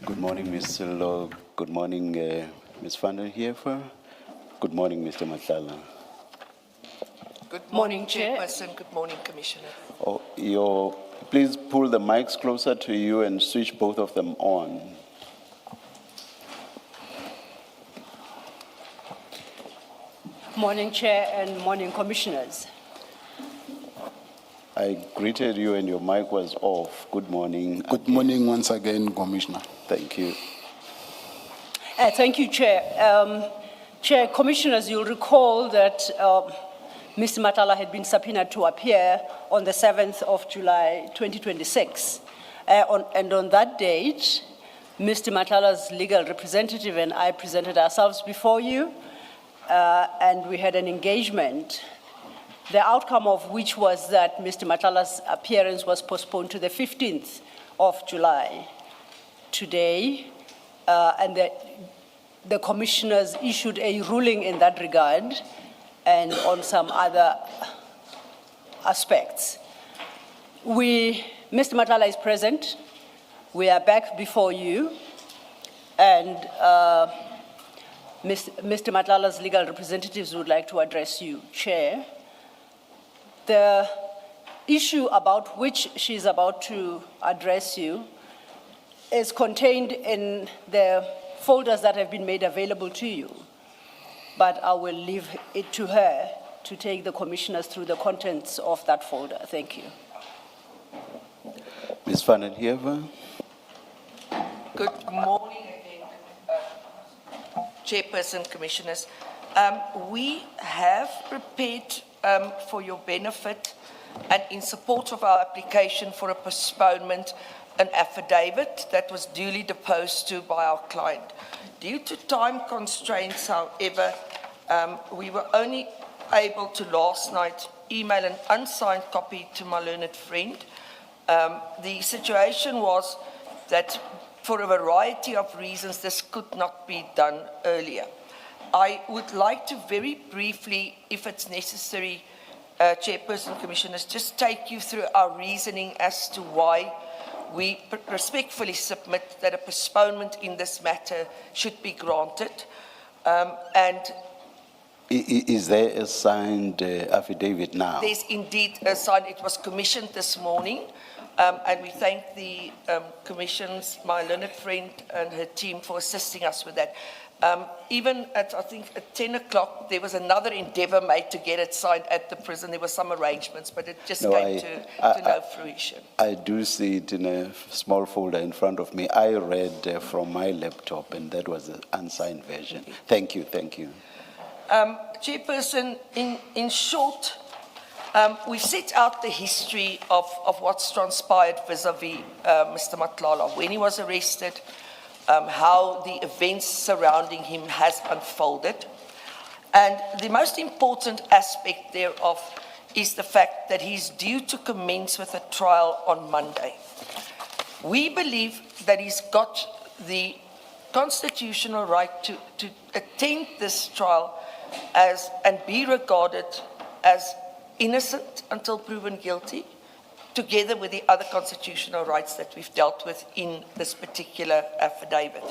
Good morning, Mr. Law. Good morning, Ms. van der Heever. Good morning, Mr. Matlala. Good morning, Chairperson. Good morning, Commissioner. Please pull the mics closer to you and switch both of them on. Morning, Chair, and morning, Commissioners. I greeted you and your mic was off. Good morning. Good morning once again, Commissioner. Thank you. Thank you, Chair. Chair, Commissioners, you'll recall that Mr. Matlala had been subpoenaed to appear on the 7th of July, 2026. And on that date, Mr. Matlala's legal representative and I presented ourselves before you, and we had an engagement, the outcome of which was that Mr. Matlala's appearance was postponed to the 15th of July. Today, and the commissioners issued a ruling in that regard and on some other aspects. Mr. Matlala is present. We are back before you, and Mr. Matlala's legal representatives would like to address you, Chair. The issue about which she is about to address you is contained in the folders that have been made available to you, but I will leave it to her to take the commissioners through the contents of that folder. Thank you. Ms. van der Heever. Good morning again, Chairperson, Commissioners. We have prepared for your benefit and in support of our application for a postponement an affidavit that was duly deposed to by our client. Due to time constraints, however, we were only able to last night email an unsigned copy to my learned friend. The situation was that for a variety of reasons, this could not be done earlier. I would like to very briefly, if it's necessary, Chairperson, Commissioners, just take you through our reasoning as to why we respectfully submit that a postponement in this matter should be granted. Is there a signed affidavit now? There's indeed a signed. It was commissioned this morning, and we thank the commissions, my learned friend and her team, for assisting us with that. Even at, I think, at 10 o'clock, there was another endeavor made to get it signed at the prison. There were some arrangements, but it just came to no fruition. I do see it in a small folder in front of me. I read from my laptop, and that was an unsigned version. Thank you, thank you. Chairperson, in short, we set out the history of what's transpired vis-a-vis Mr. Matlala, when he was arrested, how the events surrounding him has unfolded. And the most important aspect thereof is the fact that he's due to commence with a trial on Monday. We believe that he's got the constitutional right to attend this trial and be regarded as innocent until proven guilty, together with the other constitutional rights that we've dealt with in this particular affidavit.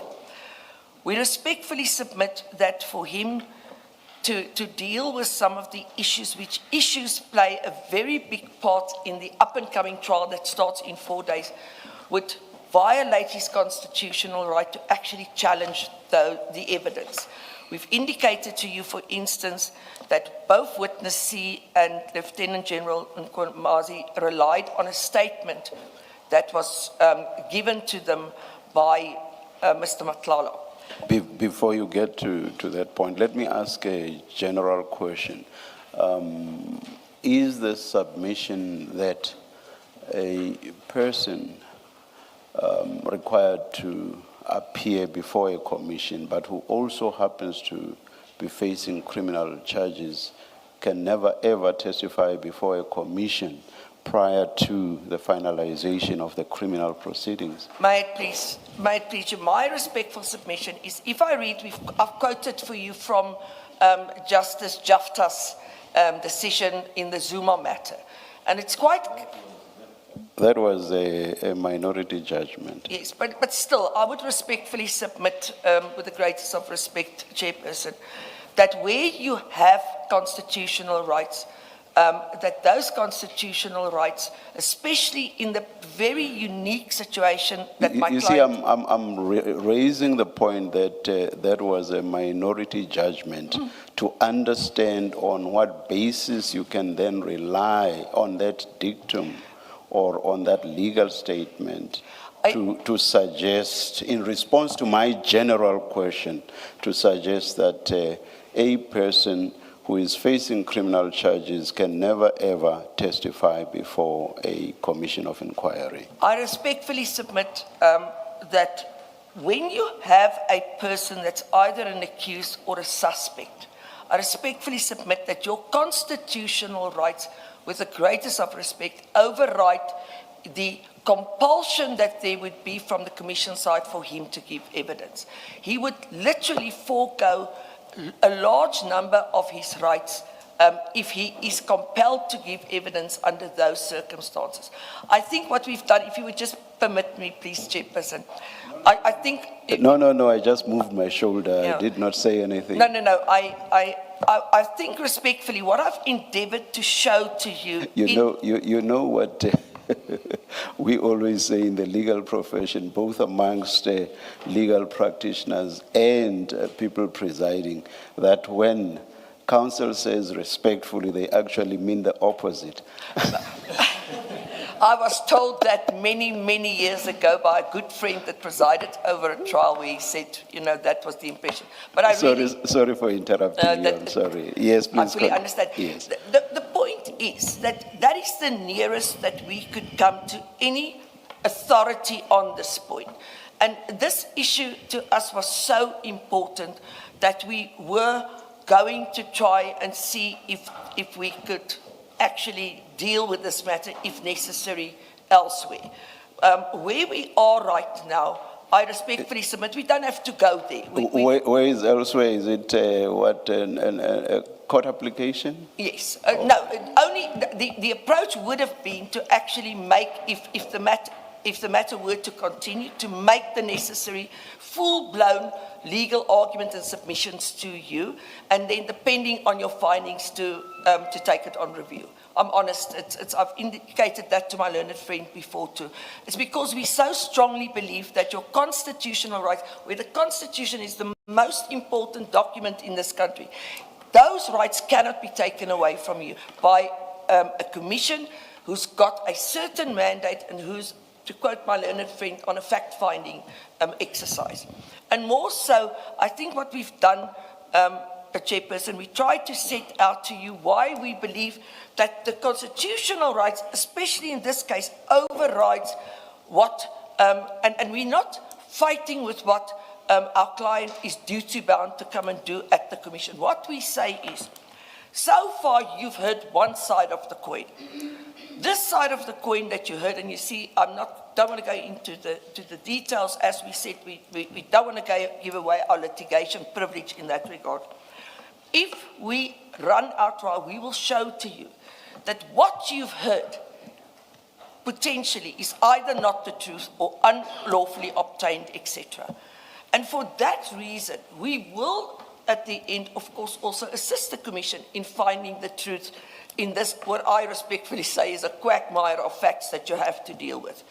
We respectfully submit that for him to deal with some of the issues, which issues play a very big part in the up-and-coming trial that starts in 4 days, would violate his constitutional right to actually challenge the evidence. We've indicated to you, for instance, that both Witness C and Lieutenant General Nkomazi relied on a statement that was given to them by Mr. Matlala. Before you get to that point, let me ask a general question. Is the submission that a person required to appear before a commission, but who also happens to be facing criminal charges, can never ever testify before a commission prior to the finalization of the criminal proceedings? May it please you, my respectful submission is, if I read, I've quoted for you from Justice Jafta's decision in the Zuma matter, and it's quite That was a minority judgment. Yes, but still, I would respectfully submit, with the greatest of respect, Chairperson, that where you have constitutional rights, that those constitutional rights, especially in the very unique situation that my You client... see, I'm raising the point that that was a minority judgment to understand on what basis you can then rely on that dictum or on that legal statement to suggest, in response to my general question, to suggest that a person who is facing criminal charges can never ever testify before a commission of inquiry. I respectfully submit that when you have a person that's either an accused or a suspect, I respectfully submit that your constitutional rights, with the greatest of respect, override the compulsion that there would be from the commission side for him to give evidence. He would literally forego a large number of his rights if he is compelled to give evidence under those circumstances. I think what we've done, if you would just permit me, please, Chairperson, I think... No, I just moved my shoulder. Yeah. I did not say anything. No, I think respectfully, what I've endeavored to show to you... You know what we always say in the legal profession, both amongst legal practitioners and people presiding, that when counsel says respectfully, they actually mean the opposite. I was told that many years ago by a good friend that presided over a trial where he said, that was the impression. But Sorry for interrupting you, I'm sorry. Yes, please. I fully understand. Yes. The point is that is the nearest that we could come to any authority on this point. And this issue to us was so important that we were going to try and see if we could actually deal with this matter, if necessary, elsewhere. Where we are right now, I respectfully submit we don't have to go there. Where is elsewhere? Is it a court application? Yes. No, only the approach would have been to actually make, if the matter were to continue, to make the necessary full-blown legal argument and submissions to you, and then depending on your findings to take it on review. I'm honest, I've indicated that to my learned friend before too. It's because we so strongly believe that your constitutional rights, where the Constitution is the most important document in this country, those rights cannot be taken away from you by a commission who's got a certain mandate and who's, to quote my learned friend, on a fact-finding exercise. And more so, I think what we've done, Chairperson, we tried to set out to you why we believe that the constitutional rights, especially in this case, overrides what, and we're not fighting with what our client is duty-bound to come and do at the Commission. What we say is, so far you've heard one side of the coin. This side of the coin that you heard, and you see, don't want to go into the details. As we said, we don't want to give away our litigation privilege in that regard. If we run our trial, we will show to you that what you've heard potentially is either not the truth or unlawfully obtained, etc. And for that reason, we will, at the end, of course, also assist the Commission in finding the truth in this, what I respectfully say is a quagmire of facts that you have to deal with.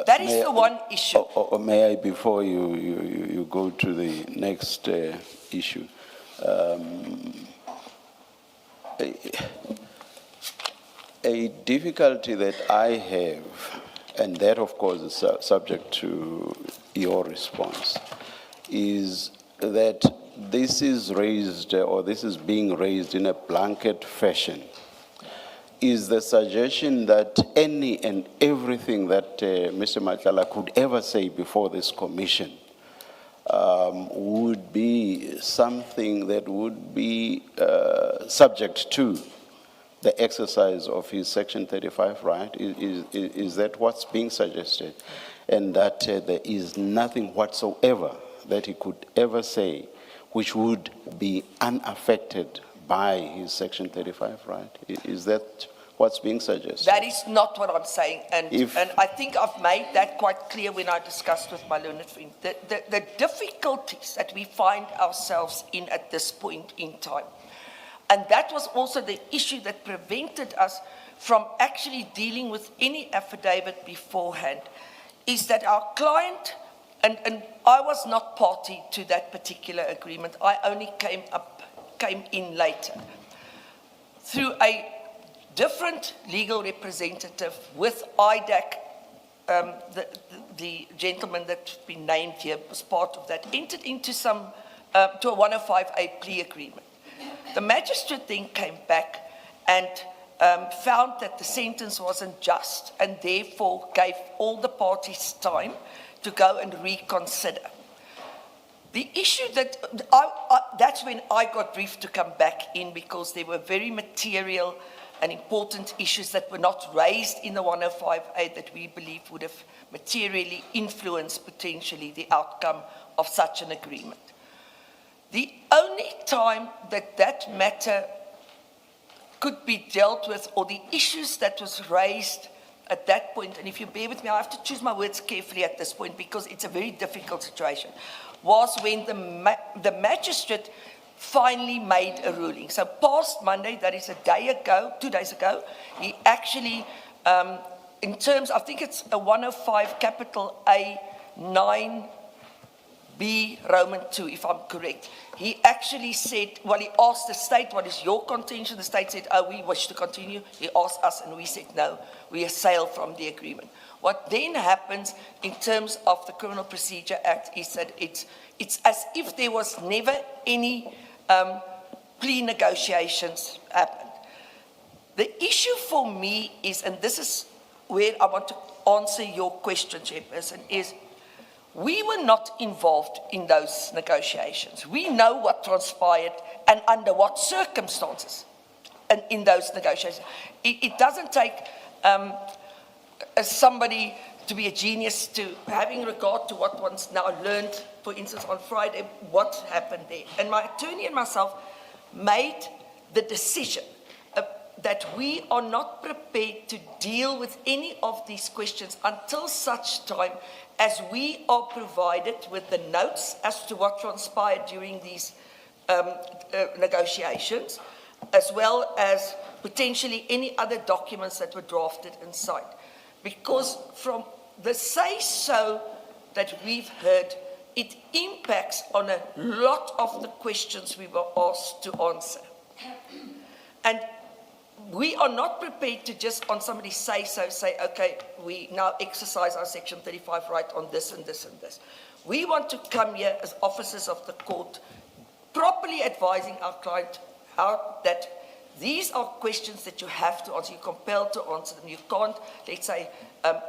That is the one issue. May I, before you go to the next issue, a difficulty that I have, and that of course is subject to your response, is that this is raised, or this is being raised in a blanket fashion, is the suggestion that any and everything that Mr. Matlala could ever say before this commission would be something that would be subject to the exercise of his Section 35 right? Is that what's being suggested? And that there is nothing whatsoever that he could ever say which would be unaffected by his Section 35 right? Is that what's being suggested. That is not what I'm saying, and If- I think I've made that quite clear when I discussed with my learned friend. The difficulties that we find ourselves in at this point in time, and that was also the issue that prevented us from actually dealing with any affidavit beforehand, is that our client, and I was not party to that particular agreement, I only came in later, through a different legal representative with IDAC, the gentleman that's been named here was part of that, entered into to a 105A plea agreement. The magistrate then came back and found that the sentence wasn't just, and therefore gave all the parties time to go and reconsider. The issue that's when I got briefed to come back in, because there were very material and important issues that were not raised in the 105A that we believe would have materially influenced potentially the outcome of such an agreement. The only time that matter could be dealt with, or the issues that was raised at that point, and if you bear with me, I have to choose my words carefully at this point because it's a very difficult situation, was when the magistrate finally made a ruling. So past Monday, that is 2 days ago, he actually, in terms, I think it's a 105 capital A 9B Roman 2, if I'm correct. He actually said, well, he asked the state, what is your contention? The state said, oh, we wish to continue. He asked us and we said, no, we assail from the agreement. What then happens in terms of the Criminal Procedure Act is that it's as if there was never any plea negotiations happened. The issue for me is, and this is where I want to answer your question, Chairperson, is we were not involved in those negotiations. We know what transpired and under what circumstances and in those negotiations. It doesn't take somebody to be a genius to having regard to what one's now learned, for instance, on Friday, what happened there. And my attorney and myself made the decision that we are not prepared to deal with any of these questions until such time as we are provided with the notes as to what transpired during these negotiations, as well as potentially any other documents that were drafted and signed. Because from the say-so that we've heard, it impacts on a lot of the questions we were asked to answer. And we are not prepared to just on somebody say, okay, we now exercise our Section 35 right on this and this and this. We want to come here as officers of the court, properly advising our client how that these are questions that you have to answer. You're compelled to answer them. You can't, let's say,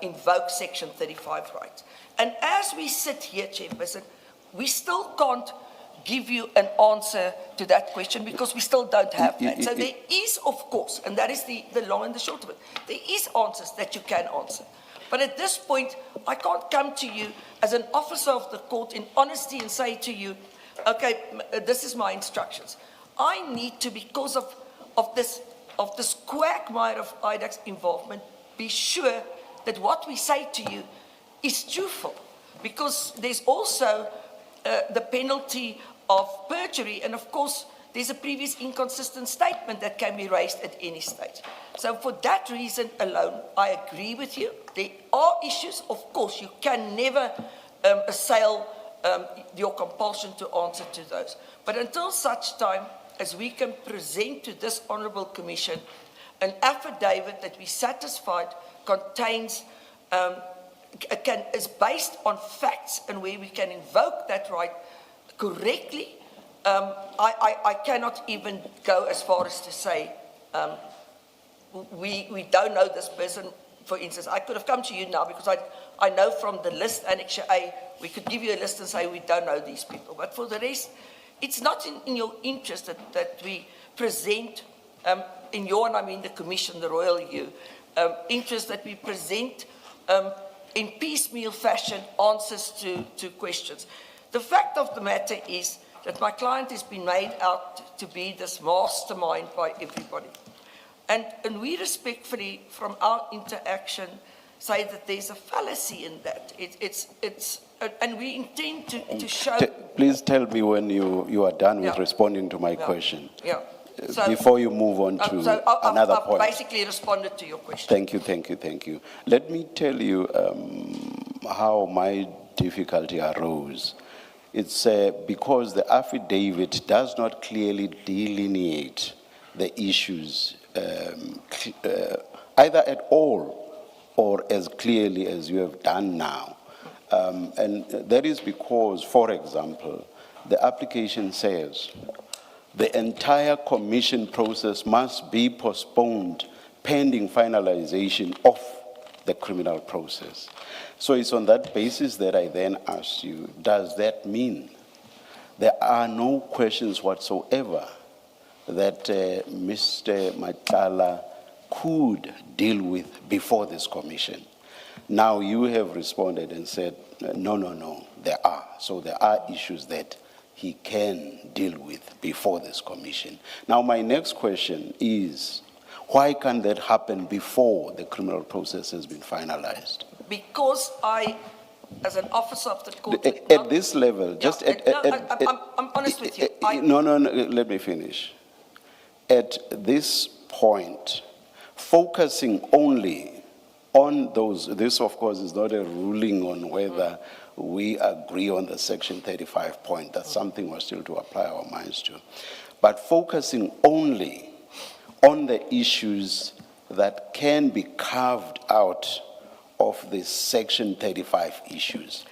invoke Section 35 rights. And as we sit here, Chairperson, we still can't give you an answer to that question because we still don't have that. So there is, of course, and that is the long and the short of it, there is answers that you can answer. But at this point, I can't come to you as an officer of the court in honesty and say to you, okay, this is my instructions. I need to, because of this quagmire of IDAC's involvement, be sure that what we say to you is truthful, because there's also the penalty of perjury, and of course there's a previous inconsistent statement that can be raised at any stage. So for that reason alone, I agree with you. There are issues, of course, you can never assail your compulsion to answer to those. But until such time as we can present to this Honourable Commission an affidavit that we satisfied contains, is based on facts and where we can invoke that right correctly, I cannot even go as far as to say we don't know this person. For instance, I could have come to you now because I know from the list, Annexure A, we could give you a list and say we don't know these people. But for the rest, it's not in your interest that we present, in your, and I mean the Commission, the Royal you, interest that we present in piecemeal fashion answers to questions. The fact of the matter is that my client has been made out to be this mastermind by everybody. And we respectfully, from our interaction, say that there's a fallacy in that. And we intend to show... Please tell me when you are done with Yeah. responding to my Yeah. question. Yeah. Before you move on to another I've point. basically responded to your question. Thank you. Let me tell you how my difficulty arose. It's because the affidavit does not clearly delineate the issues either at all or as clearly as you have done now. And that is because, for example, the application says the entire commission process must be postponed pending finalization of the criminal process. So it's on that basis that I then asked you, does that mean there are no questions whatsoever that Mr. Matlala could deal with before this commission? Now you have responded and said, no, there are. So there are issues that he can deal with before this commission. Now my next question is, why can't that happen before the criminal process has been finalized? Because I, as an officer of the court... At this level, just I'm honest with you. No, let me finish. At this point, focusing only on those, this of course is not a ruling on whether we agree on the Section 35 point. That's something we're still to apply our minds to. But focusing only on the issues that can be carved out of the Section 35 issues.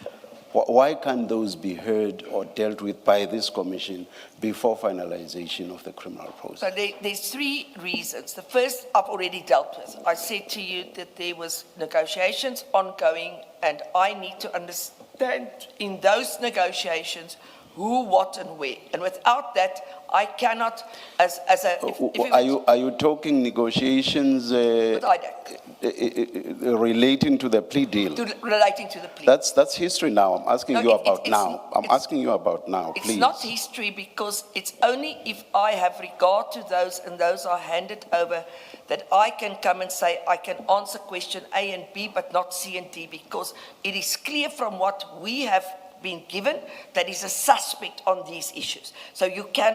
Why can't those be heard or dealt with by this commission before finalization of the criminal process? So there's three reasons. The first I've already dealt with. I said to you that there was negotiations ongoing, and I need to understand in those negotiations who, what, and where. And without that, I cannot, Are you talking negotiations with IDAC, relating to the plea deal? relating to the plea. That's history now. I'm asking No, you it's- about it's- now. I'm it's- asking you about now, please. It's not history, because it's only if I have regard to those and those are handed over that I can come and say I can answer question A and B but not C and D, because it is clear from what we have been given that is a suspect on these issues. So you can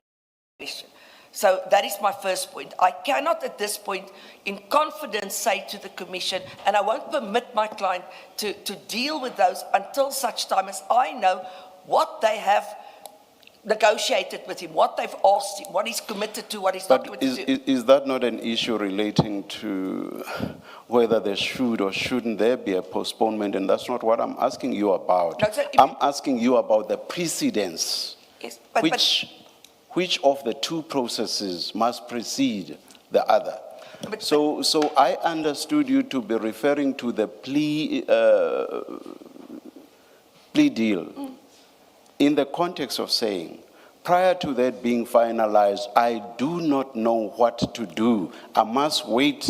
question. So that is my first point. I cannot at this point in confidence say to the commission, and I won't permit my client to deal with those until such time as I know what they have negotiated with him, what they've asked him, what he's committed to, what he's not committed to. Is that not an issue relating to whether there should or shouldn't there be a postponement? And that's not what I'm asking you about. No, sir, I'm asking you about the precedence. Yes, Which of the two processes must precede the other? But- So I understood you to be referring to the plea deal in the context of saying, prior to that being finalized, I do not know what to do. I must wait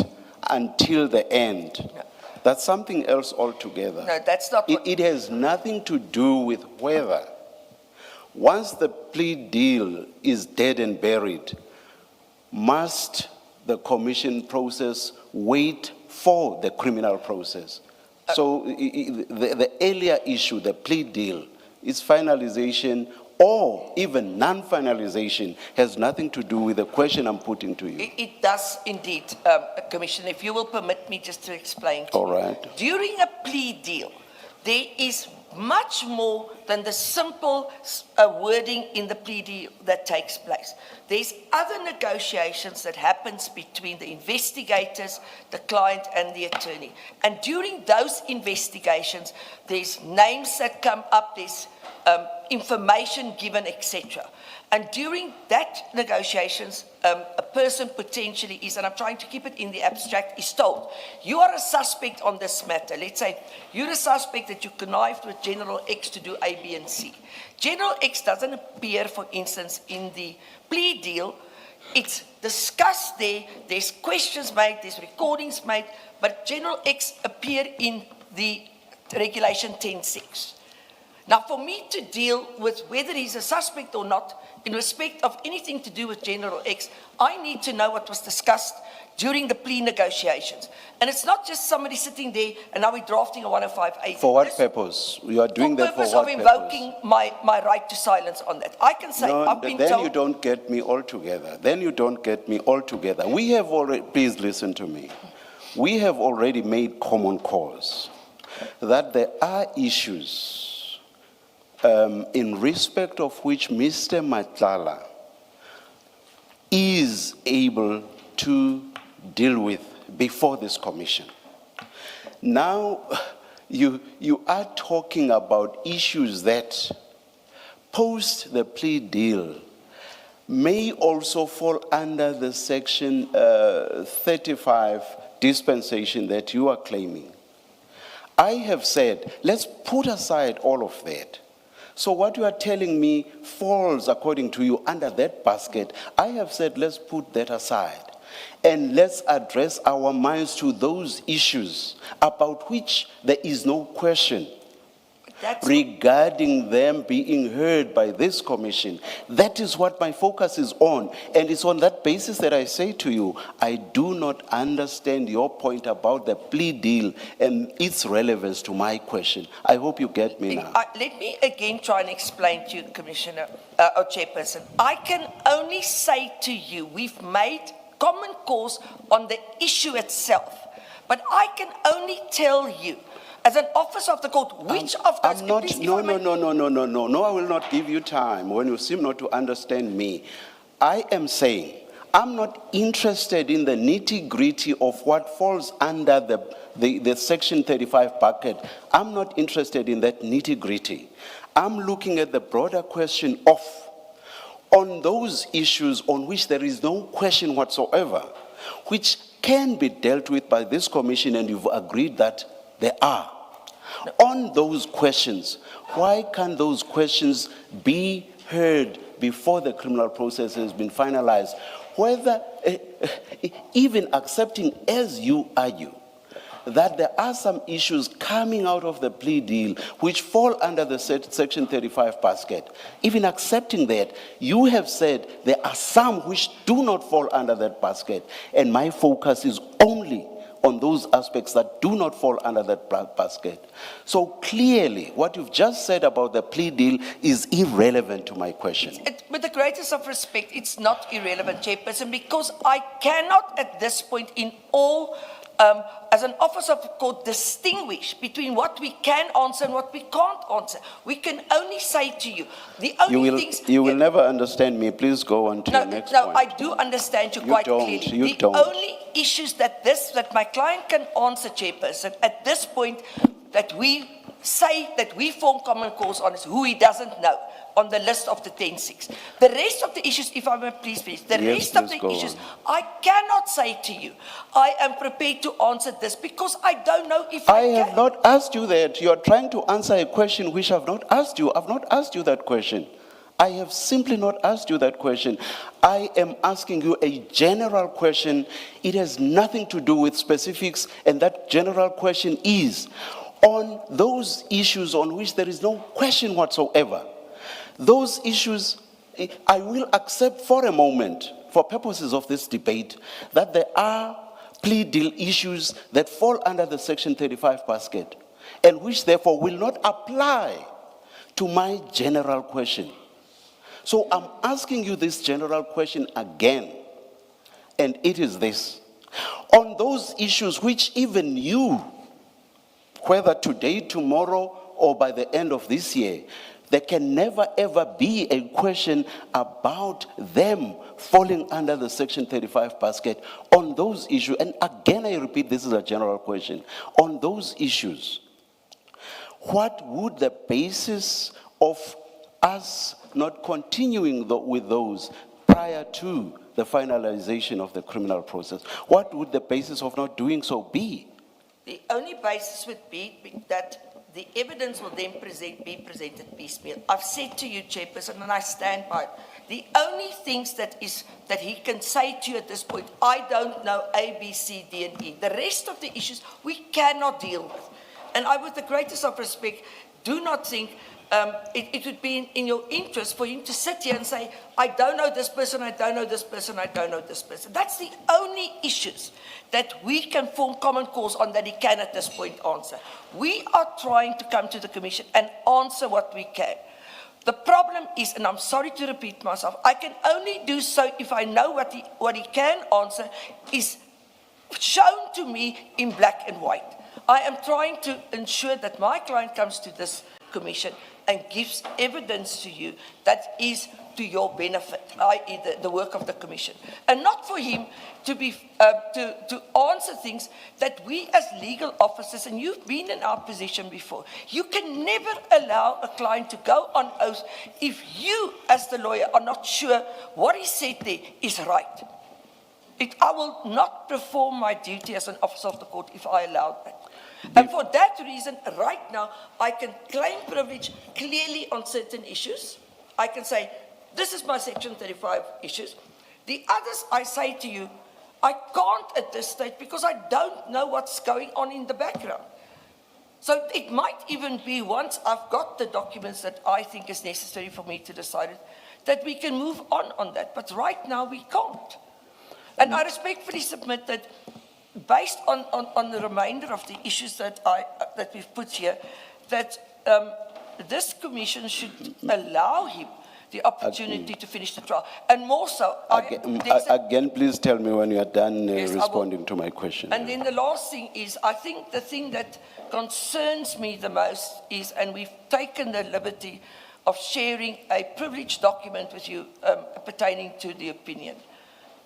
until the end. No. That's something else altogether. No, that's not what... It has nothing to do with whether. Once the plea deal is dead and buried, must the commission process wait for the criminal process? So the earlier issue, the plea deal, its finalization or even non-finalization has nothing to do with the question I'm putting to you. It does indeed, Commissioner. If you will permit me just to explain to All you. right. During a plea deal, there is much more than the simple wording in the plea deal that takes place. There's other negotiations that happens between the investigators, the client, and the attorney. And during those investigations, there's names that come up, there's information given, etc. And during that negotiations, a person potentially is, and I'm trying to keep it in the abstract, is told, you are a suspect on this matter. Let's say you're a suspect that you connived with General X to do A, B, and C. General X doesn't appear, for instance, in the plea deal. It's discussed there, there's questions made, there's recordings made, but General X appeared in the Regulation 10.6. Now, for me to deal with whether he's a suspect or not, in respect of anything to do with General X, I need to know what was discussed during the plea negotiations. And it's not just somebody sitting there and now we're drafting a 105A. For what purpose? You are doing that for purpose what of purpose? invoking my right to silence on that. I can say, No, I've been then told... you don't get me altogether. Then you don't get me altogether. We have already, please listen to me. We have already made common cause that there are issues in respect of which Mr. Matlala is able to deal with before this commission. Now, you are talking about issues that, post the plea deal, may also fall under the Section 35 dispensation that you are claiming. I have said, let's put aside all of that. So what you are telling me falls, according to you, under that basket. I have said, let's put that aside. And let's address our minds to those issues about which there is no question regarding them being heard by this commission. That is what my focus is on. And it's on that basis that I say to you, I do not understand your point about the plea deal and its relevance to my question. I hope you get me now. Let me again try and explain to you, Commissioner, or Chairperson. I can only say to you, we've made common cause on the issue itself. But I can only tell you, as an officer of the court, which of those... No, I will not give you time when you seem not to understand me. I am saying, I'm not interested in the nitty-gritty of what falls under the Section 35 bucket. I'm not interested in that nitty-gritty. I'm looking at the broader question of, on those issues on which there is no question whatsoever, which can be dealt with by this commission, and you've agreed that there are. On those questions, why can't those questions be heard before the criminal process has been finalized? Whether, even accepting, as you argue, that there are some issues coming out of the plea deal which fall under the Section 35 basket, even accepting that, you have said there are some which do not fall under that basket, and my focus is only on those aspects that do not fall under that basket. So clearly, what you've just said about the plea deal is irrelevant to my question. With the greatest of respect, it's not irrelevant, Chairperson, because I cannot at this point in all, as an officer of the court, distinguish between what we can answer and what we can't answer. We can only say to you, the only things... You will never understand me. Please go on to your next point. No, I do understand you quite clearly. You don't. The only issues that my client can answer, Chairperson, at this point, that we say that we form common cause on is who he doesn't know on the list of the 10-6. The rest of the issues, if I may please finish, rest of the issues, I cannot say to you, I am prepared to answer this because I don't know if I can. I have not asked you that. You are trying to answer a question which I have not asked you. I have not asked you that question. I have simply not asked you that question. I am asking you a general question. It has nothing to do with specifics, and that general question is, on those issues on which there is no question whatsoever, those issues, I will accept for a moment, for purposes of this debate, that there are plea deal issues that fall under the Section 35 basket, and which therefore will not apply to my general question. So I'm asking you this general question again, and it is this. On those issues which even you, whether today, tomorrow, or by the end of this year, there can never ever be a question about them falling under the Section 35 basket on those issues. And again, I repeat, this is a general question. On those issues, what would the basis of us not continuing with those prior to the finalization of the criminal process? What would the basis of not doing so be? The only basis would be that the evidence will then be presented piecemeal. I've said to you, Chairperson, and I stand by it, the only things that he can say to you at this point, I don't know A, B, C, D, and E. The rest of the issues we cannot deal with. And I, with the greatest of respect, do not think it would be in your interest for him to sit here and say, I don't know this person, I don't know this person, I don't know this person. That's the only issues that we can form common cause on that he can at this point answer. We are trying to come to the Commission and answer what we can. The problem is, and I'm sorry to repeat myself, I can only do so if I know what he can answer is shown to me in black and white. I am trying to ensure that my client comes to this Commission and gives evidence to you that is to your benefit, i.e. the work of the Commission. And not for him to be to answer things that we as legal officers, and you've been in our position before, you can never allow a client to go on oath if you as the lawyer are not sure what he said there is right. I will not perform my duty as an officer of the court if I allow that. And for that reason, right now, I can claim privilege clearly on certain issues. I can say, this is my Section 35 issues. The others, I say to you, I can't at this stage because I don't know what's going on in the background. So it might even be once I've got the documents that I think is necessary for me to decide it, that we can move on that. But right now, we can't. And I respectfully submit that based on the remainder of the issues that we've put here, that this Commission should allow him the opportunity to finish the trial. And more so, Again, please tell me when you are done Yes, responding to my question. And then the last thing is, I think the thing that concerns me the most is, and we've taken the liberty of sharing a privileged document with you pertaining to the opinion.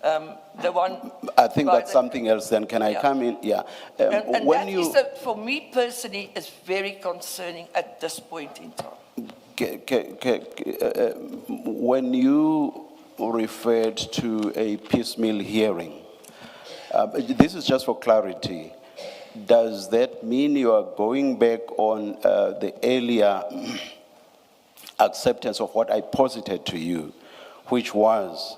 The one I think that's something else then. Can I come in? Yeah. and when that you, is, for me personally, is very concerning at this point in time. When you referred to a piecemeal hearing, this is just for clarity. Does that mean you are going back on the earlier acceptance of what I posited to you, which was,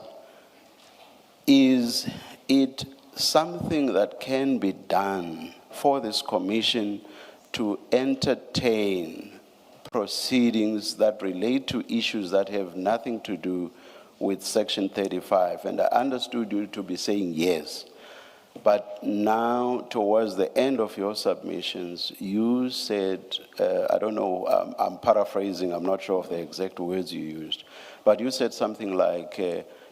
is it something that can be done for this Commission to entertain proceedings that relate to issues that have nothing to do with Section 35? And I understood you to be saying yes. But now, towards the end of your submissions, you said, I don't know, I'm paraphrasing, I'm not sure of the exact words you used, but you said something like,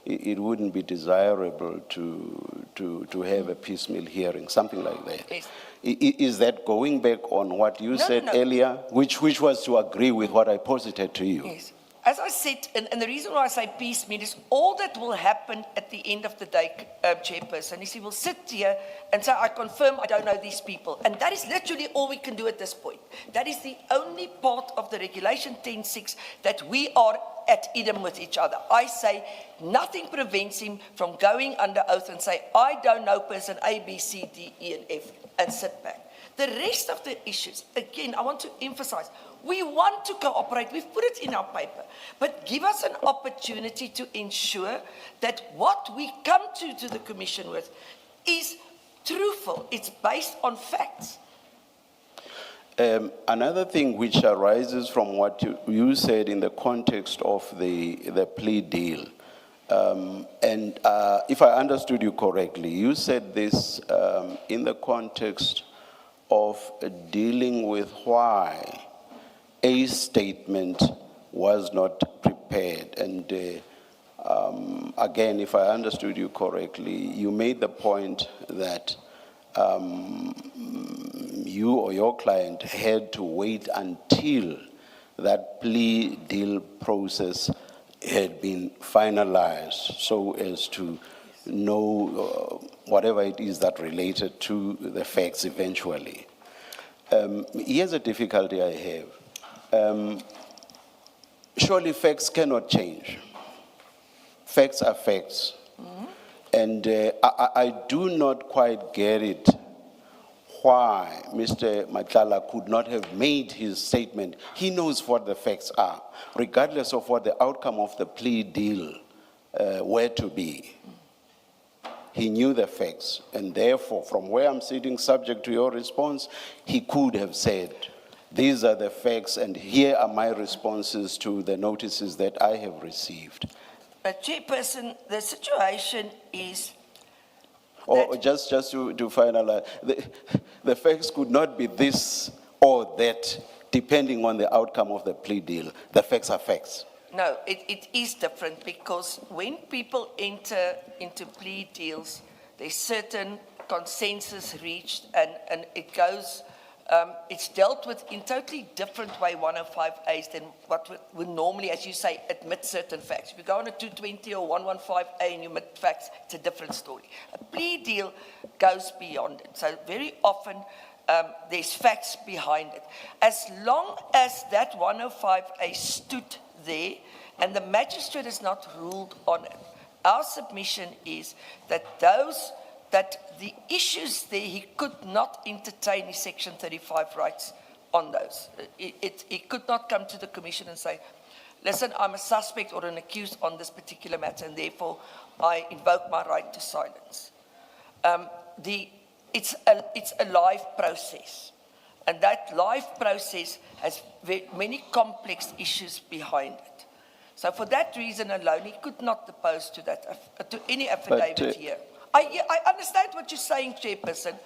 it wouldn't be desirable to have a piecemeal hearing, something like that. Yes. Is that going back on what you said earlier, which was to agree with what I posited to you? Yes. As I said, and the reason why I say piecemeal is all that will happen at the end of the day, Chairperson, is he will sit here and say, I confirm I don't know these people. And that is literally all we can do at this point. That is the only part of the Regulation 10.6 that we are at idem with each other. I say nothing prevents him from going under oath and say, I don't know person A, B, C, D, E, and F, and sit back. The rest of the issues, again, I want to emphasize, we want to cooperate. We've put it in our paper. But give us an opportunity to ensure that what we come to the Commission with is truthful. It's based on facts. Another thing which arises from what you said in the context of the plea deal, and if I understood you correctly, you said this in the context of dealing with why a statement was not prepared. And again, if I understood you correctly, you made the point that you or your client had to wait until that plea deal process had been finalized so as to know whatever it is that related to the facts eventually. Here's a difficulty I have. Surely facts cannot change. Facts are facts. And I do not quite get it why Mr. Matlala could not have made his statement. He knows what the facts are, regardless of what the outcome of the plea deal were to be. He knew the facts, and therefore, from where I'm sitting, subject to your response, he could have said, these are the facts and here are my responses to the notices that I have received. But Chairperson, the situation is Or that- just to finalize, the facts could not be this or that, depending on the outcome of the plea deal. The facts are facts. no, it is different because when people enter into plea deals, there's certain consensus reached and it goes, it's dealt with in totally different way, 105As, than what would normally, as you say, admit certain facts. If you go on a 220 or 115A and you admit facts, it's a different story. A plea deal goes beyond it. So very often, there's facts behind it. As long as that 105A stood there and the magistrate has not ruled on it, our submission is that the issues there, he could not entertain his Section 35 rights on those. He could not come to the Commission and say, listen, I'm a suspect or an accused on this particular matter, and therefore I invoke my right to silence. It's a live process, and that live process has many complex issues behind it. So for that reason alone, he could not depose to that, to any affidavit here. I understand what you're saying, Chairperson.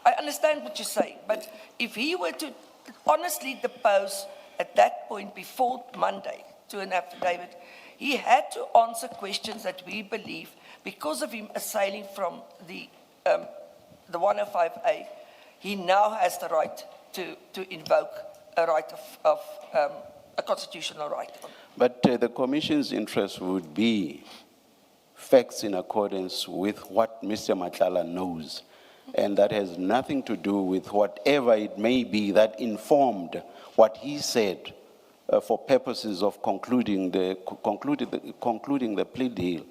I understand what you're saying. But if he were to honestly depose at that point before Monday to an affidavit, he had to answer questions that we believe, because of him assailing from the 105A, he now has the right to invoke a right of a constitutional right. But the Commission's interest would be facts in accordance with what Mr. Matlala knows. And that has nothing to do with whatever it may be that informed what he said for purposes of concluding the plea deal.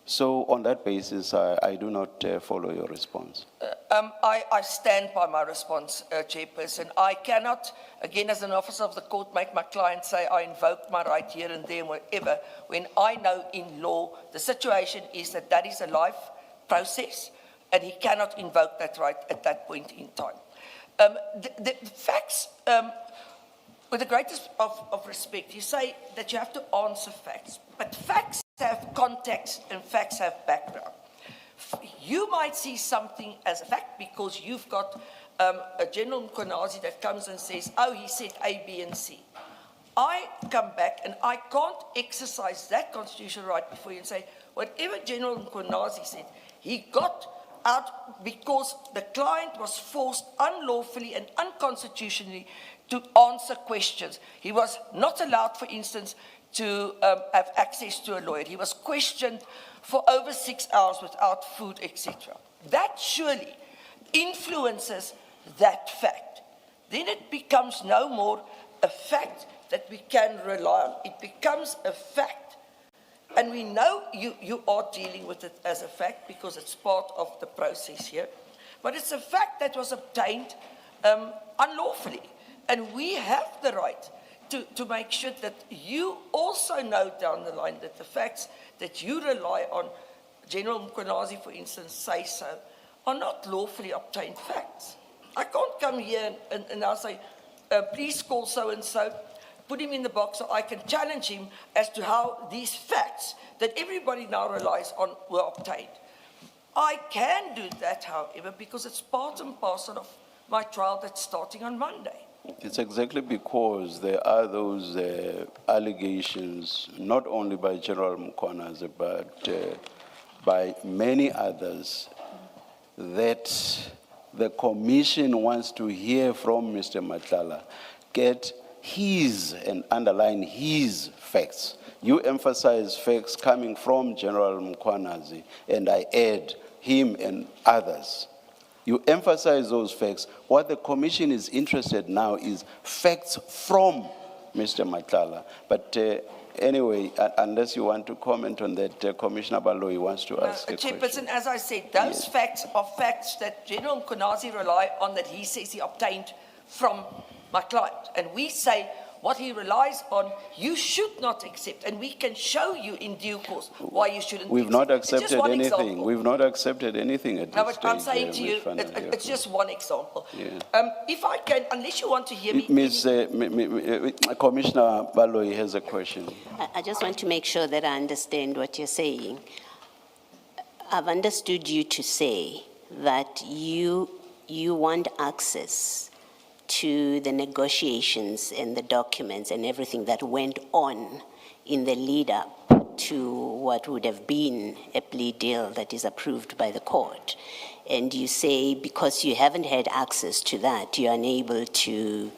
So on that basis, I do not follow your response. I stand by my response, Chairperson. I cannot, again, as an officer of the court, make my client say I invoke my right here and there and whatever, when I know in law the situation is that is a life process and he cannot invoke that right at that point in time. The facts, with the greatest of respect, you say that you have to answer facts, but facts have context and facts have background. You might see something as a fact because you've got a General Mkonazi that comes and says, oh, he said A, B, and C. I come back and I can't exercise that constitutional right before you and say, whatever General Mkonazi said, he got out because the client was forced unlawfully and unconstitutionally to answer questions. He was not allowed, for instance, to have access to a lawyer. He was questioned for over 6 hours without food, etc. That surely influences that fact. Then it becomes no more a fact that we can rely on. It becomes a fact. And we know you are dealing with it as a fact because it's part of the process here. But it's a fact that was obtained unlawfully. And we have the right to make sure that you also know down the line that the facts that you rely on, General Mkonazi, for instance, say so, are not lawfully obtained facts. I can't come here and I'll say, please call so-and-so, put him in the box so I can challenge him as to how these facts that everybody now relies on were obtained. I can do that, however, because it's part and parcel of my trial that's starting on Monday. It's exactly because there are those allegations, not only by General Mkonazi, but by many others, that the Commission wants to hear from Mr. Matlala, get his and underline his facts. You emphasize facts coming from General Mkonazi, and I add him and others. You emphasize those facts. What the Commission is interested now is facts from Mr. Matlala. But anyway, unless you want to comment on that, Commissioner Baloyi wants to ask a question. Chairperson, as I said, those facts are facts that General Mkonazi rely on, that he says he obtained from my client. And we say what he relies on, you should not accept. And we can show you in due course why you shouldn't We've not accept. It's just accepted one anything. example. We've not accepted anything at No, this but I'm stage, saying to you, Ms. Van der it's Heever. just one example. Yeah. If I can, unless you want to hear me. Commissioner Baloyi has a question. I just want to make sure that I understand what you're saying. I've understood you to say that you want access to the negotiations and the documents and everything that went on in the lead up to what would have been a plea deal that is approved by the court. And you say because you haven't had access to that, you're unable to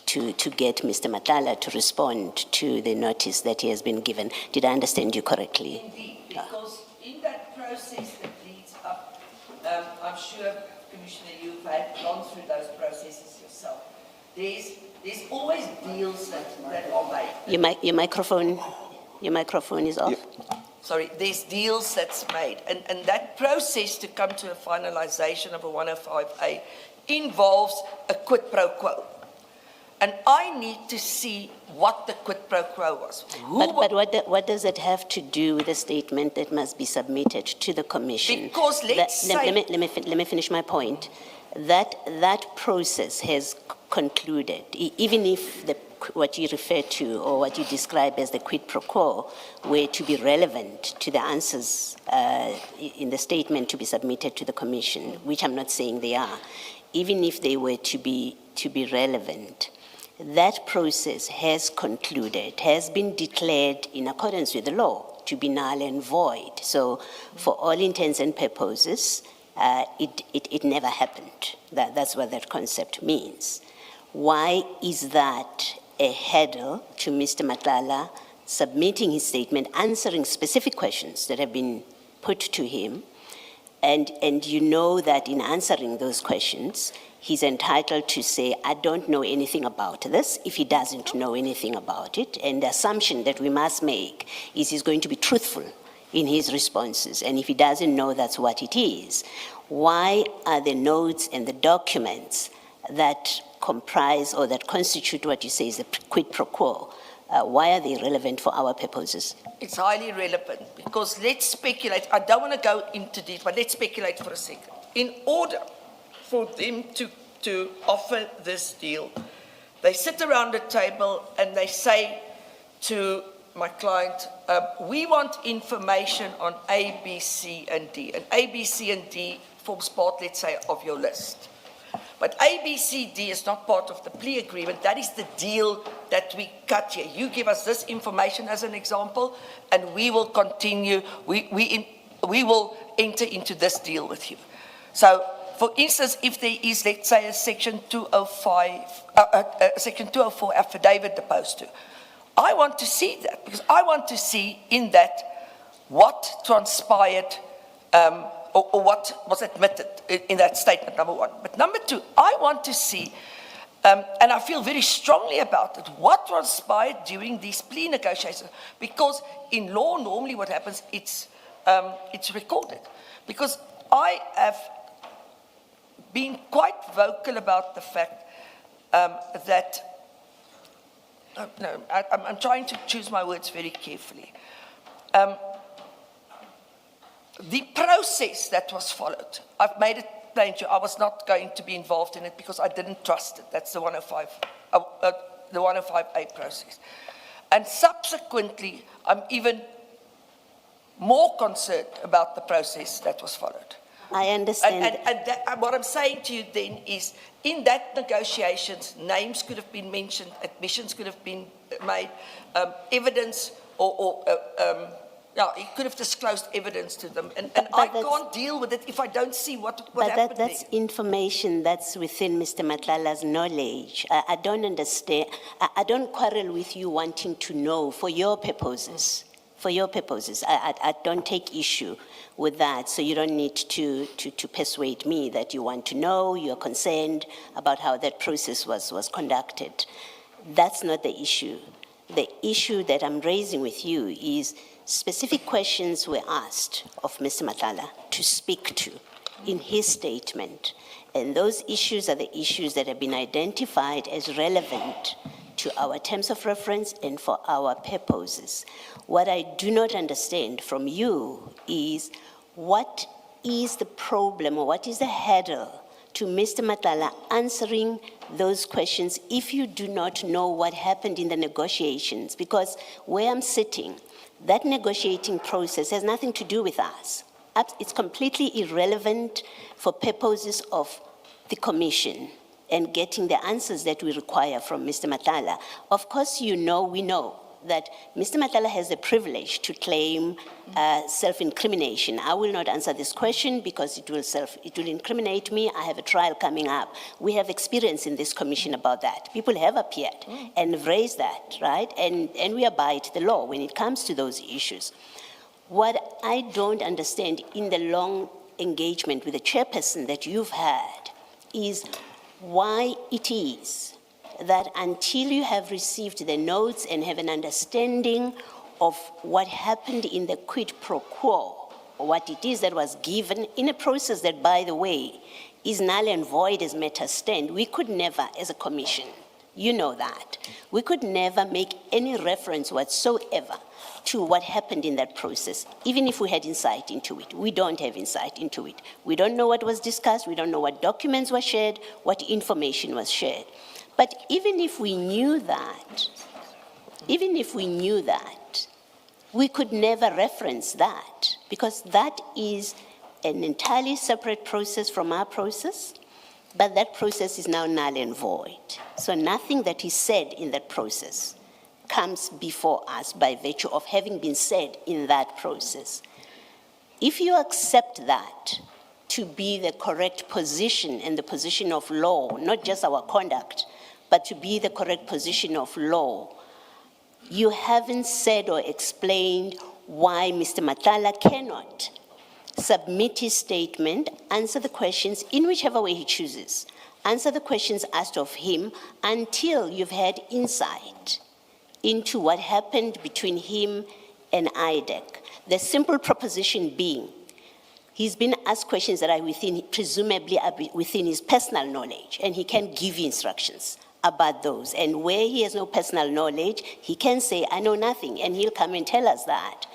get Mr. Matlala to respond to the notice that he has been given. Did I understand you correctly? Indeed, because in that process that leads up, I'm sure, Commissioner, you've gone through those processes yourself. There's always deals that are made. Your microphone is off. Sorry, there's deals that's made. And that process to come to a finalization of a 105A involves a quid pro quo. And I need to see what the quid pro quo was. But what does it have to do with the statement that must be submitted to the commission? Because let me finish my point. That process has concluded, even if what you refer to or what you describe as the quid pro quo were to be relevant to the answers in the statement to be submitted to the commission, which I'm not saying they are, even if they were to be relevant, that process has concluded, has been declared in accordance with the law to be null and void. So for all intents and purposes, it never happened. That's what that concept means. Why is that a hurdle to Mr. Matlala submitting his statement, answering specific questions that have been put to him, and you know that in answering those questions, he's entitled to say, I don't know anything about this, if he doesn't know anything about it. And the assumption that we must make is he's going to be truthful in his responses. And if he doesn't know that's what it is, why are the notes and the documents that comprise or that constitute what you say is a quid pro quo, why are they relevant for our purposes? It's highly relevant because let's speculate. I don't want to go into detail, but let's speculate for a second. In order for them to offer this deal, they sit around the table and they say to my client, we want information on A, B, C, and D. And A, B, C, and D forms part, let's say, of your list. But A, B, C, D is not part of the plea agreement. That is the deal that we cut here. You give us this information as an example, and we will continue. We will enter into this deal with you. So, for instance, if there is, let's say, a Section 205, Section 204 affidavit opposed to, I want to see that because I want to see in that what transpired. Or what was admitted in that statement, number one. But number two, I want to see, and I feel very strongly about it, what transpired during these plea negotiations. Because in law, normally what happens, it's recorded. Because I have been quite vocal about the fact that, I'm trying to choose my words very carefully. The process that was followed, I've made it plain to you, I was not going to be involved in it because I didn't trust it. That's the 105A process. And subsequently, I'm even more concerned about the process that was followed. I understand. And what I'm saying to you then is, in that negotiations, names could have been mentioned, admissions could have been made, evidence he could have disclosed evidence to them, and I can't deal with it if I don't see what happened there. That's information that's within Mr. Matlala's knowledge. I don't understand. I don't quarrel with you wanting to know for your purposes. For your purposes, I don't take issue with that. So you don't need to persuade me that you want to know, you're concerned about how that process was conducted. That's not the issue. The issue that I'm raising with you is specific questions were asked of Mr. Matlala to speak to in his statement. And those issues are the issues that have been identified as relevant to our terms of reference and for our purposes. What I do not understand from you is what is the problem or what is the hurdle to Mr. Matlala answering those questions if you do not know what happened in the negotiations? Because where I'm sitting, that negotiating process has nothing to do with us. It's completely irrelevant for purposes of the commission and getting the answers that we require from Mr. Matlala. Of course, we know that Mr. Matlala has the privilege to claim self-incrimination. I will not answer this question because it will incriminate me. I have a trial coming up. We have experience in this commission about that. People have appeared and raised that, right? And we abide the law when it comes to those issues. What I don't understand in the long engagement with the chairperson that you've had is why it is that until you have received the notes and have an understanding of what happened in the quid pro quo, or what it is that was given in a process that, by the way, is null and void as matters stand, we could never, as a commission, you know that, we could never make any reference whatsoever to what happened in that process, even if we had insight into it. We don't have insight into it. We don't know what was discussed. We don't know what documents were shared, what information was shared. But even if we knew that, we could never reference that because that is an entirely separate process from our process, but that process is now null and void. So nothing that is said in that process comes before us by virtue of having been said in that process. If you accept that to be the correct position and the position of law, not just our conduct, but to be the correct position of law, you haven't said or explained why Mr. Matlala cannot submit his statement, answer the questions in whichever way he chooses, answer the questions asked of him until you've had insight into what happened between him and IDEC. The simple proposition being, he's been asked questions that are presumably within his personal knowledge, and he can give you instructions about those. And where he has no personal knowledge, he can say, I know nothing, and he'll come and tell us that.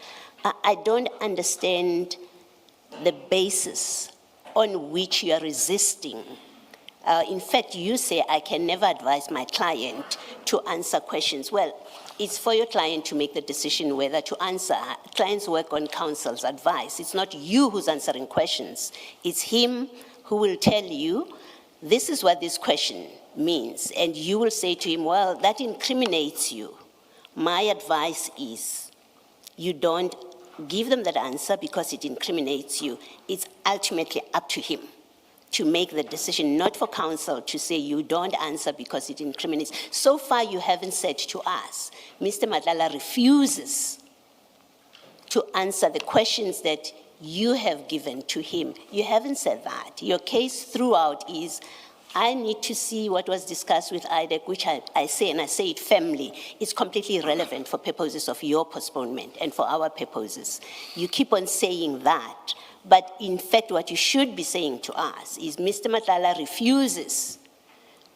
I don't understand the basis on which you are resisting. In fact, you say, I can never advise my client to answer questions. Well, it's for your client to make the decision whether to answer. Clients work on counsel's advice. It's not you who's answering questions. It's him who will tell you, this is what this question means. And you will say to him, well, that incriminates you. My advice is you don't give them that answer because it incriminates you. It's ultimately up to him to make the decision, not for counsel to say you don't answer because it incriminates. So far, you haven't said to us, Mr. Matlala refuses to answer the questions that you have given to him. You haven't said that. Your case throughout is, I need to see what was discussed with IDEC, which I say, and I say it firmly, it's completely irrelevant for purposes of your postponement and for our purposes. You keep on saying that. But in fact, what you should be saying to us is Mr. Matlala refuses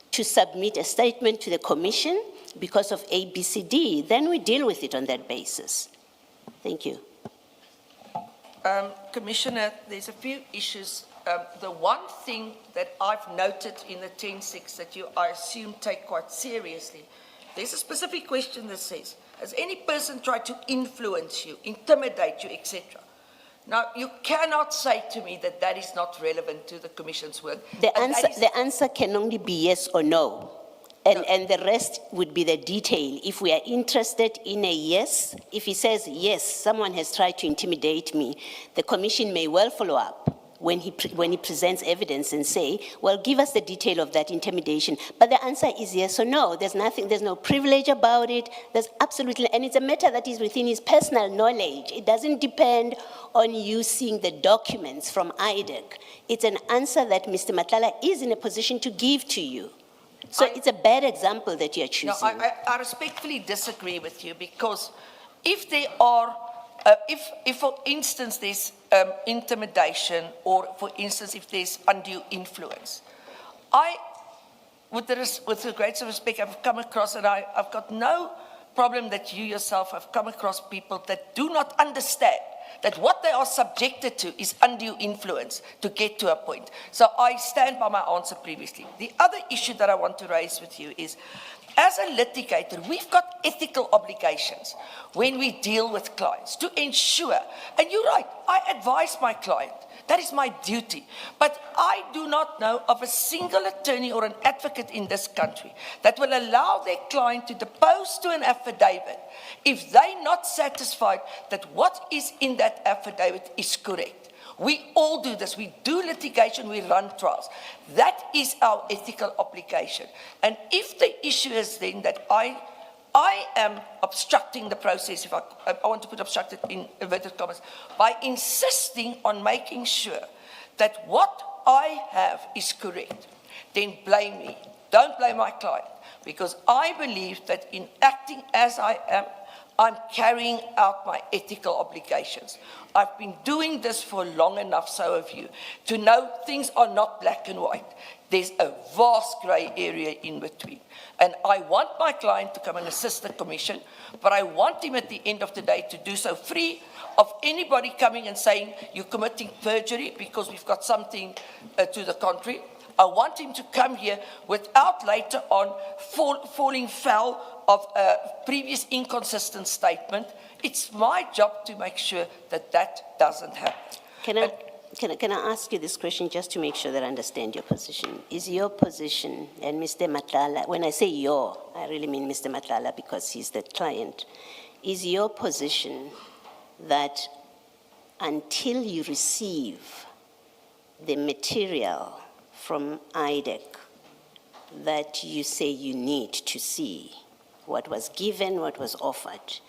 to submit a statement to the commission because of ABCD. Then we deal with it on that basis. Thank you. Commissioner, there's a few issues. The one thing that I've noted in the 10.6 that you, I assume, take quite seriously, there's a specific question that says, has any person tried to influence you, intimidate you, etc.? Now, you cannot say to me that that is not relevant to the Commission's work. The answer can only be yes or no. And the rest would be the detail. If we are interested in a yes, if he says, yes, someone has tried to intimidate me, the Commission may well follow up when he presents evidence and say, well, give us the detail of that intimidation. But the answer is yes or no. There's nothing, there's no privilege about it. There's absolutely, and it's a matter that is within his personal knowledge. It doesn't depend on you seeing the documents from IDEC. It's an answer that Mr. Matlala is in a position to give to you. So it's a bad example that you're choosing. No, I respectfully disagree with you because if there are, if for instance there's with the greatest respect, I've come across, and I've got no problem that you yourself have come across people that do not understand that what they are subjected to is undue influence to get to a point. So I stand by my answer previously. The other issue that I want to raise with you is, as a litigator, we've got ethical obligations when we deal with clients to ensure, and you're right, I advise my client, that is my duty. But I do not know of a single attorney or an advocate in this country that will allow their client to depose to an affidavit if they're not satisfied that what is in that affidavit is correct. We all do this. We do litigation, we run trials. That is our ethical obligation. And if the issue is then that I am obstructing the process, if I want to put obstructed in inverted commas, by insisting on making sure that what I have is correct, then blame me. Don't blame my client, because I believe that in acting as I am, I'm carrying out my ethical obligations. I've been doing this for long enough, so have you, to know things are not black and white. There's a vast grey area in between. And I want my client to come and assist the commission, but I want him at the end of the day to do so free of anybody coming and saying, you're committing perjury because we've got something to the contrary. I want him to come here without later on falling foul of a previous inconsistent statement. It's my job to make sure that that doesn't happen. Can I ask you this question just to make sure that I understand your position? Is your position, and Mr. Matlala, when I say your, I really mean Mr. Matlala because he's the client, is your position that until you receive the material from IDEC that you say you need to see, what was given, what was offered,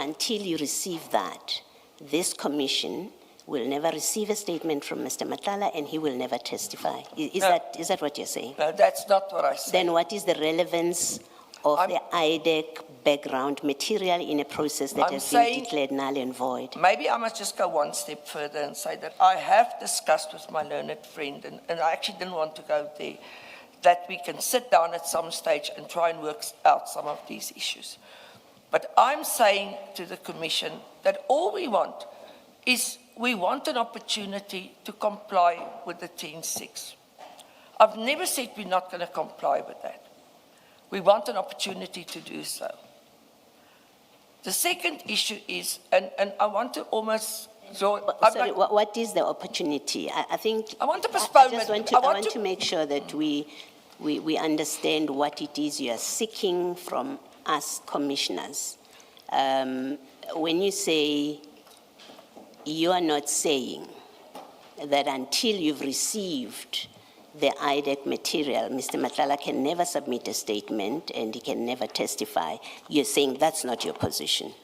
until you receive that, this commission will never receive a statement from Mr. Matlala and he will never testify? Is that what you're saying? No, that's not what I said. Then what is the relevance of the IDEC background material in a process that has been declared null and void? Maybe I must just go one step further and say that I have discussed with my learned friend, and I actually didn't want to go there, that we can sit down at some stage and try and work out some of these issues. But I'm saying to the Commission that all we want is we want an opportunity to comply with the 10.6. I've never said we're not going to comply with that. We want an opportunity to do so. The second issue is, and I want to almost... Sorry, what is the opportunity? I think... I want a postponement. I want to make sure that we understand what it is you are seeking from us commissioners. When you say, you are not saying that until you've received the IDEC material, Mr. Matlala can never submit a statement and he can never testify. You're saying that's not your position.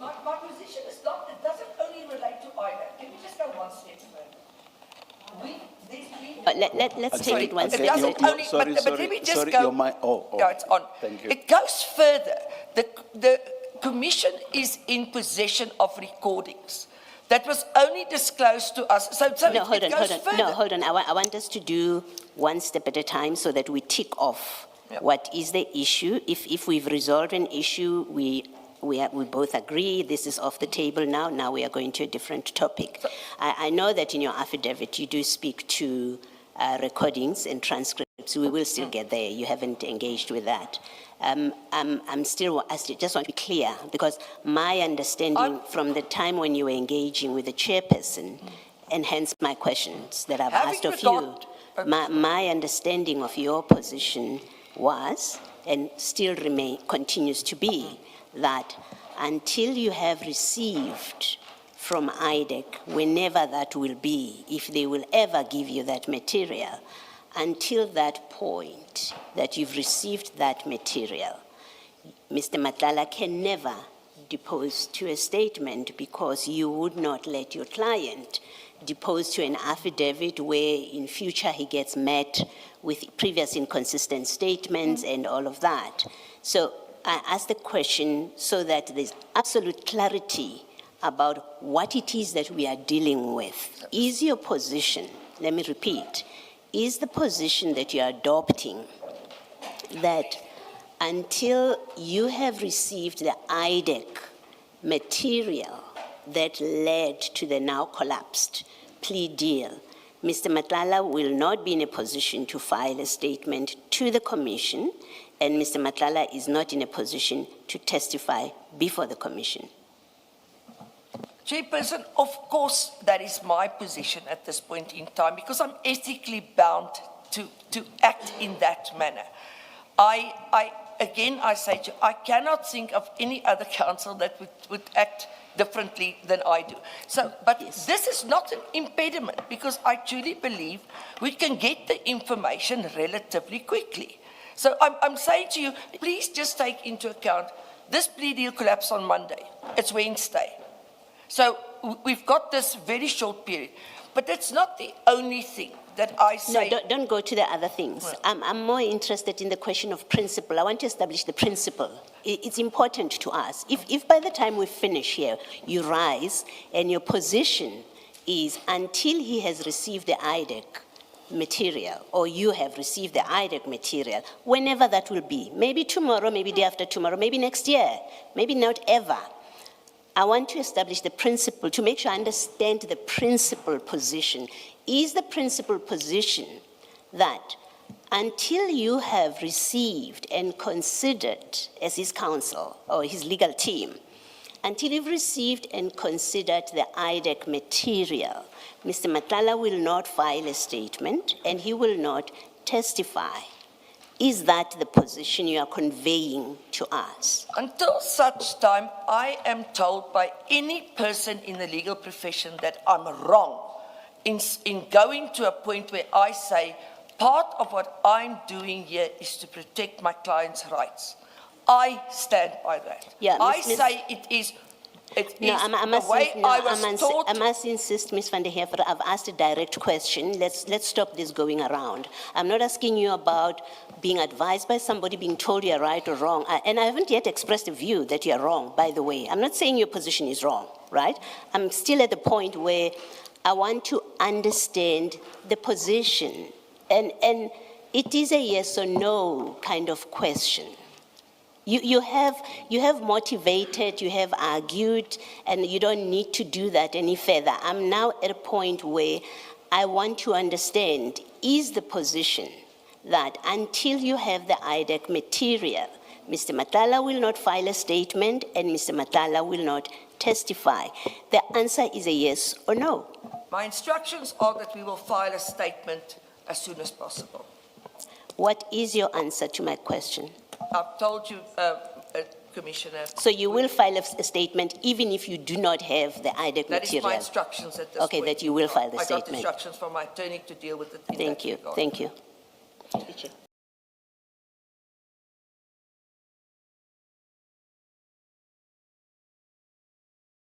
My position is not, it doesn't only relate to IDEC. Can we just go one step further? Let's take it one step. It doesn't only, but let me just go. No, it's on. Thank you. It goes further. The Commission is in possession of recordings that was only disclosed to us. So no, hold on. Further. No, hold on. I want us to do one step at a time so that we tick off what is the issue. If we've resolved an issue, we both agree this is off the table now. Now we are going to a different topic. I know that in your affidavit you do speak to recordings and transcripts. We will still get there. You haven't engaged with that. I just want to be clear, because my understanding from the time when you were engaging with the chairperson, and hence my questions that I've asked of you, my understanding of your position was, and still continues to be, that until you have received from IDEC, whenever that will be, if they will ever give you that material, until that point that you've received that material, Mr. Matlala can never depose to a statement, because you would not let your client depose to an affidavit where in future he gets met with previous inconsistent statements and all of that. So I ask the question so that there's absolute clarity about what it is that we are dealing with. Is your position, let me repeat, is the position that you are adopting that until you have received the IDEC material that led to the now collapsed plea deal, Mr. Matlala will not be in a position to file a statement to the Commission, and Mr. Matlala is not in a position to testify before the Commission? Chairperson, of course, that is my position at this point in time, because I'm ethically bound to act in that manner. Again, I say to you, I cannot think of any other council that would act differently than I do. So, but Yes. This is not an impediment, because I truly believe we can get the information relatively quickly. So I'm saying to you, please just take into account, this plea deal collapsed on Monday. It's Wednesday. So we've got this very short period. But that's not the only thing that I say. No, don't go to the other things. I'm more interested in the question of principle. I want to establish the principle. It's important to us. If by the time we finish here, you rise and your position is until he has received the IDEC material, or you have received the IDEC material, whenever that will be, maybe tomorrow, maybe day after tomorrow, maybe next year, maybe not ever. I want to establish the principle to make sure I understand the principal position. Is the principal position that until you have received and considered, as his counsel or his legal team, until you've received and considered the IDEC material, Mr. Matlala will not file a statement and he will not testify? Is that the position you are conveying to us? Until such time, I am told by any person in the legal profession that I'm wrong in going to a point where I say, part of what I'm doing here is to protect my client's rights. I stand by that. Yeah, I say it is the way I was taught. I must insist, Ms. van der Heever, I've asked a direct question. Let's stop this going around. I'm not asking you about being advised by somebody, being told you're right or wrong. And I haven't yet expressed a view that you're wrong, by the way. I'm not saying your position is wrong, right? I'm still at the point where I want to understand the position. And it is a yes or no kind of question. You have motivated, you have argued, and you don't need to do that any further. I'm now at a point where I want to understand, is the position that until you have the IDEC material, Mr. Matlala will not file a statement and Mr. Matlala will not testify? The answer is a yes or no. My instructions are that we will file a statement as soon as possible. What is your answer to my question? I've told you, Commissioner. So you will file a statement even if you do not have the IDEC That is material? my instructions at this Okay, point. that you will file the I got statement. instructions from my attorney to deal with it in Thank that you, regard. thank you.